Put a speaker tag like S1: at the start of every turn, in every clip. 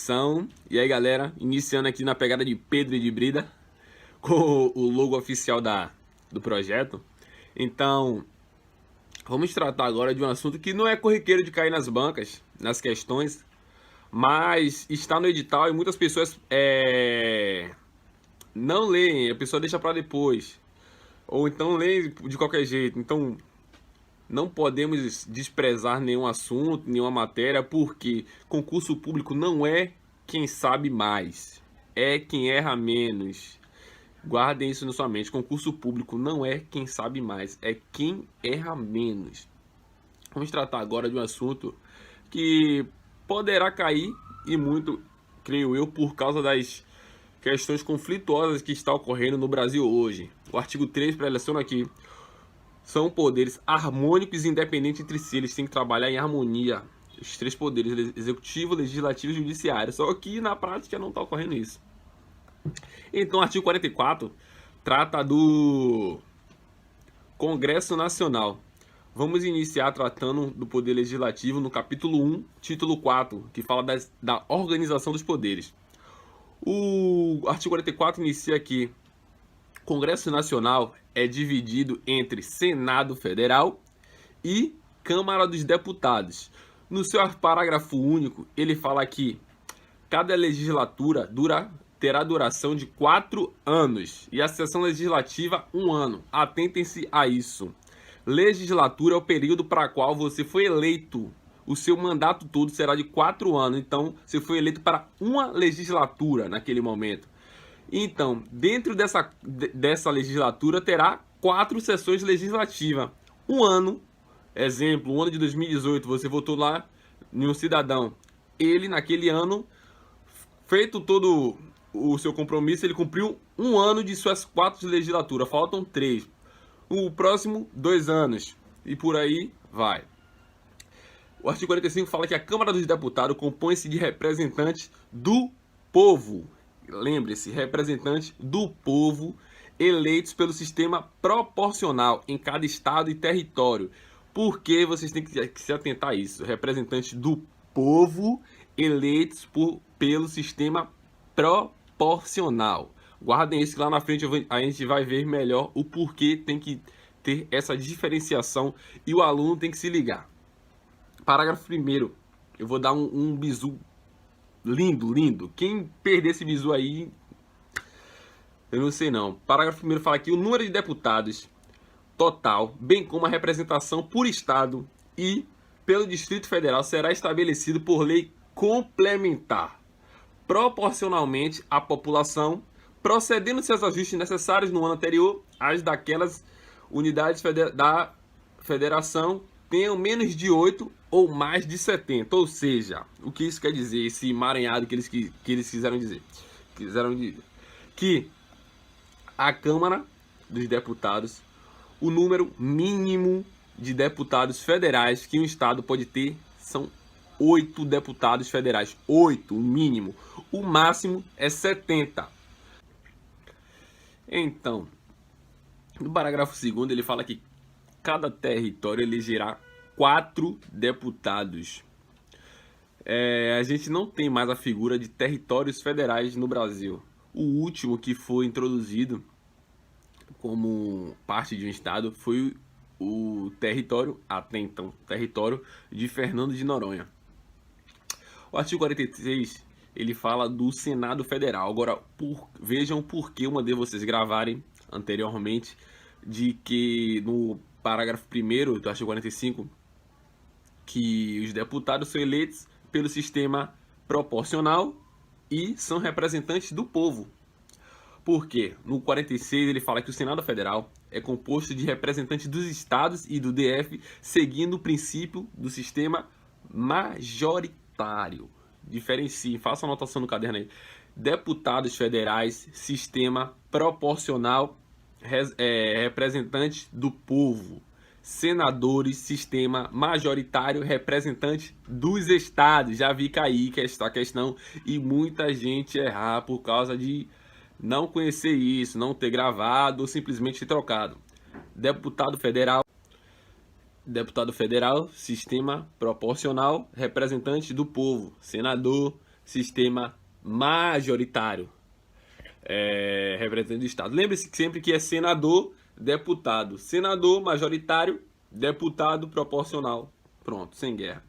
S1: edição. E aí, galera, iniciando aqui na pegada de Pedro e de Brida, com o logo oficial do projeto. Então, vamos tratar agora de um assunto que não é corriqueiro de cair nas bancas, nas questões, mas está no edital e muitas pessoas não leem, a pessoa deixa para depois, ou então lê de qualquer jeito. Então, não podemos desprezar nenhum assunto, nenhuma matéria, porque concurso público não é quem sabe mais, é quem erra menos. Guardem isso na sua mente. Concurso público não é quem sabe mais, é quem erra menos. Vamos tratar agora de um assunto que poderá cair, e muito, creio eu, por causa das questões conflituosas que está ocorrendo no Brasil hoje. O artigo 3 pré-seleciona aqui: são poderes harmônicos e independentes entre si, eles têm que trabalhar em harmonia. Os três poderes, executivo, legislativo e judiciário. Só que na prática não está ocorrendo isso. Então o artigo 44 trata do Congresso Nacional. Vamos iniciar tratando do poder legislativo no capítulo 1, título 4, que fala da organização dos poderes. O artigo 44 inicia aqui: Congresso Nacional é dividido entre Senado Federal e Câmara dos Deputados. No seu parágrafo único, ele fala que cada legislatura terá duração de 4 anos e a sessão legislativa 1 ano. Atentem-se a isso. Legislatura é o período para o qual você foi eleito. O seu mandato todo será de 4 anos. Então, você foi eleito para uma legislatura naquele momento. Então, dentro dessa legislatura terá 4 sessões legislativas. Um ano, exemplo, o ano de 2018, você votou lá em um cidadão. Ele, naquele ano, feito todo o seu compromisso, ele cumpriu 1 ano de suas 4 legislaturas. Faltam 3. O próximo, 2 anos. E por aí vai. O artigo 45 fala que a Câmara dos Deputados compõe-se de representantes do povo. Lembre-se, representantes do povo eleitos pelo sistema proporcional em cada estado e território. Por que vocês têm que se atentar a isso? Representantes do povo eleitos pelo sistema proporcional. Guardem isso, que lá na frente a gente vai ver melhor o porquê tem que ter essa diferenciação e o aluno tem que se ligar. Parágrafo 1º, eu vou dar um bizu lindo, lindo. Quem perder esse bizu aí, eu não sei não. Parágrafo 1º fala que o número de deputados total, bem como a representação por estado e pelo Distrito Federal, será estabelecido por lei complementar, proporcionalmente à população, procedendo-se aos ajustes necessários no ano anterior às daquelas unidades da federação tenham menos de 8 ou mais de 70. Ou seja, o que isso quer dizer? Esse emaranhado que eles quiseram dizer. Que a Câmara dos Deputados, o número mínimo de deputados federais que um estado pode ter são 8 deputados federais. 8, o mínimo. O máximo é 70. Então, no parágrafo 2º, ele fala que cada território elegerá 4 deputados. A gente não tem mais a figura de territórios federais no Brasil. O último que foi introduzido como parte de um estado foi o território, até então, território de Fernando de Noronha. O artigo 46, ele fala do Senado Federal. Agora, vejam por que eu mandei vocês gravarem anteriormente, de que no parágrafo 1º do artigo 45, que os deputados são eleitos pelo sistema proporcional e são representantes do povo. Por quê? No 46 ele fala que o Senado Federal é composto de representantes dos estados e do DF, seguindo o princípio do sistema majoritário. Diferencie, faça a anotação no caderno aí. Deputados federais, sistema proporcional, representantes do povo. Senadores, sistema majoritário, representante dos estados. Já vi cair que esta questão e muita gente errar por causa de não conhecer isso, não ter gravado ou simplesmente ter trocado. Deputado federal, sistema proporcional, representante do povo. Senador, sistema majoritário, representante do Estado. Lembre-se sempre que é senador, deputado. Senador majoritário, deputado proporcional. Pronto, sem guerra.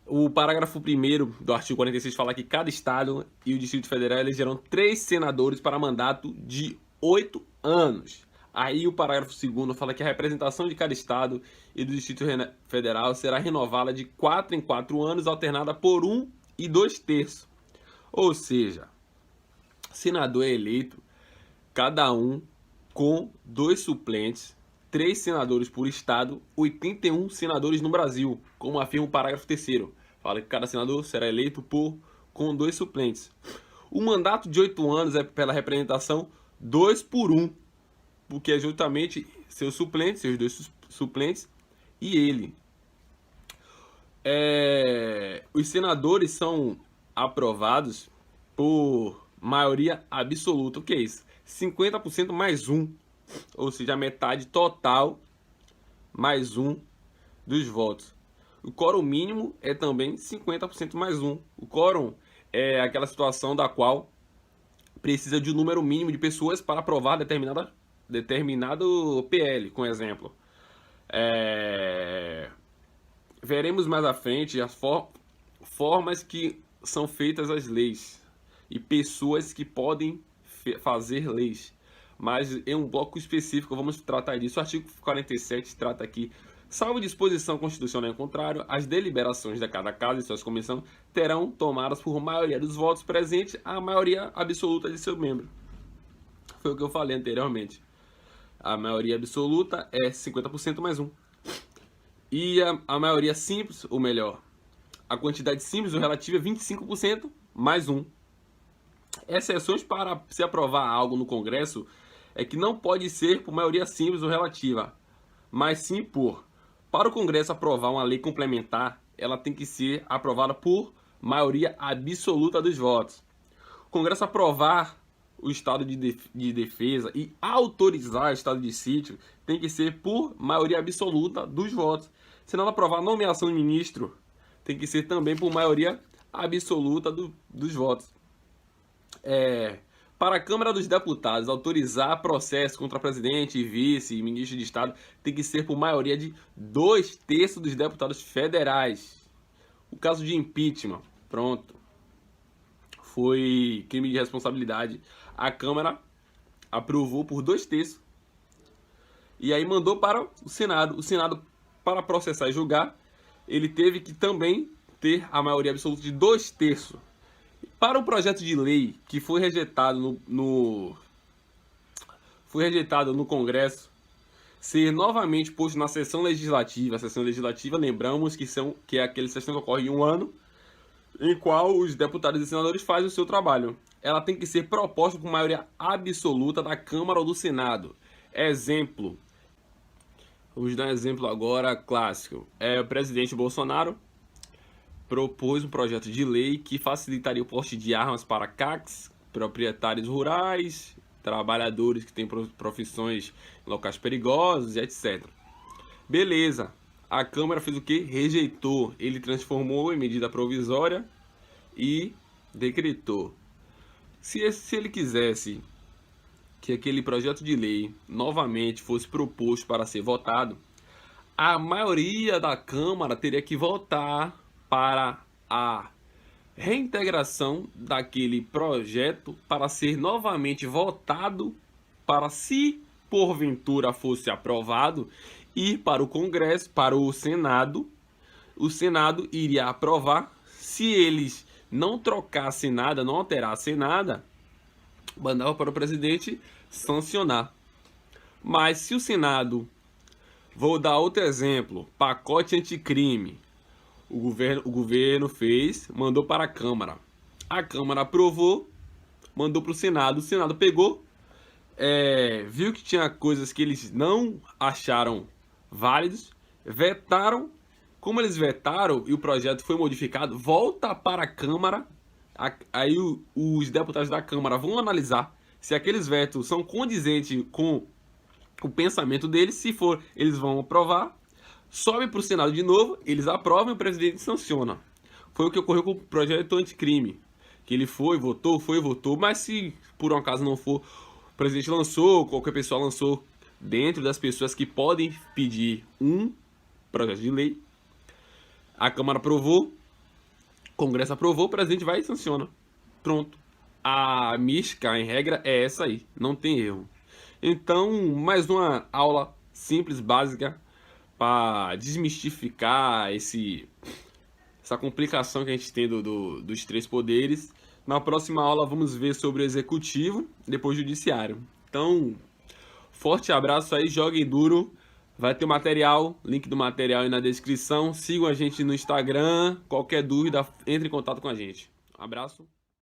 S1: O parágrafo 1º do artigo 46 fala que cada Estado e o Distrito Federal elegerão 3 senadores para mandato de 8 anos. Aí o parágrafo 2º fala que a representação de cada Estado e do Distrito Federal será renovada de 4 em 4 anos, alternada por 1 e 2/3. Ou seja, senador é eleito, cada um com 2 suplentes, 3 senadores por Estado, 81 senadores no Brasil, como afirma o parágrafo 3º. Fala que cada senador será eleito com 2 suplentes. O mandato de 8 anos é pela representação 2 por 1, porque é justamente seus 2 suplentes e ele. Os senadores são aprovados por maioria absoluta. O que é isso? 50% mais 1. Ou seja, a metade total mais 1 dos votos. O quórum mínimo é também 50% mais 1. O quórum é aquela situação da qual precisa de um número mínimo de pessoas para aprovar determinado PL, com exemplo. Veremos mais à frente as formas que são feitas as leis e pessoas que podem fazer leis. Mas em um bloco específico vamos tratar disso. O artigo 47 trata aqui: salvo disposição constitucional em contrário, as deliberações de cada casa e suas comissões terão tomadas por maioria dos votos presentes a maioria absoluta de seu membro. Foi o que eu falei anteriormente. A maioria absoluta é 50% mais 1. E a maioria simples, ou melhor, a quantidade simples ou relativa é 25% mais 1. Exceções para se aprovar algo no Congresso é que não pode ser por maioria simples ou relativa, mas sim para o Congresso aprovar uma lei complementar, ela tem que ser aprovada por maioria absoluta dos votos. O Congresso aprovar o estado de defesa e autorizar o estado de sítio tem que ser por maioria absoluta dos votos. Se não aprovar a nomeação de ministro, tem que ser também por maioria absoluta dos votos. Para a Câmara dos Deputados autorizar processo contra presidente, vice e ministro de Estado, tem que ser por maioria de 2/3 dos deputados federais. O caso de impeachment, pronto, foi crime de responsabilidade. A Câmara aprovou por 2/3 e aí mandou para o Senado. O Senado, para processar e julgar, ele teve que também ter a maioria absoluta de 2/3. Para o projeto de lei que foi rejeitado no Congresso ser novamente posto na sessão legislativa, a sessão legislativa, lembramos que é aquela sessão que ocorre em um ano, em qual os deputados e senadores fazem o seu trabalho. Ela tem que ser proposta por maioria absoluta da Câmara ou do Senado. Exemplo, vamos dar um exemplo agora clássico. O presidente Bolsonaro propôs um projeto de lei que facilitaria o porte de armas para CACs, proprietários rurais, trabalhadores que têm profissões em locais perigosos, etc. Beleza. A Câmara fez o quê? Rejeitou. Ele transformou em medida provisória e decretou. Se ele quisesse que aquele projeto de lei novamente fosse proposto para ser votado, a maioria da Câmara teria que votar para a reintegração daquele projeto para ser novamente votado, para, se porventura fosse aprovado, ir para o Congresso, para o Senado. O Senado iria aprovar. Se eles não trocassem nada, não alterassem nada, mandava para o presidente sancionar. Mas se o Senado, vou dar outro exemplo, pacote anticrime, o governo fez, mandou para a Câmara. A Câmara aprovou, mandou para o Senado pegou, viu que tinha coisas que eles não acharam válidos, vetaram. Como eles vetaram e o projeto foi modificado, volta para a Câmara. Aí os deputados da Câmara vão analisar se aqueles vetos são condizentes com o pensamento deles. Se for, eles vão aprovar. Sobe para o Senado de novo, eles aprovam e o presidente sanciona. Foi o que ocorreu com o projeto anticrime. Que ele foi, votou, mas se por um acaso não for, o presidente lançou, qualquer pessoa lançou, dentro das pessoas que podem pedir um projeto de lei, a Câmara aprovou, o Congresso aprovou, o presidente vai e sanciona. Pronto. A mística, em regra, é essa aí, não tem erro. Então, mais uma aula simples, básica, para desmistificar essa complicação que a gente tem dos três poderes. Na próxima aula vamos ver sobre o executivo, depois o judiciário. Então, forte abraço aí, joguem duro. Vai ter o material, link do material aí na descrição. Sigam a gente no Instagram. Qualquer dúvida, entre em contato com a gente. Um abraço.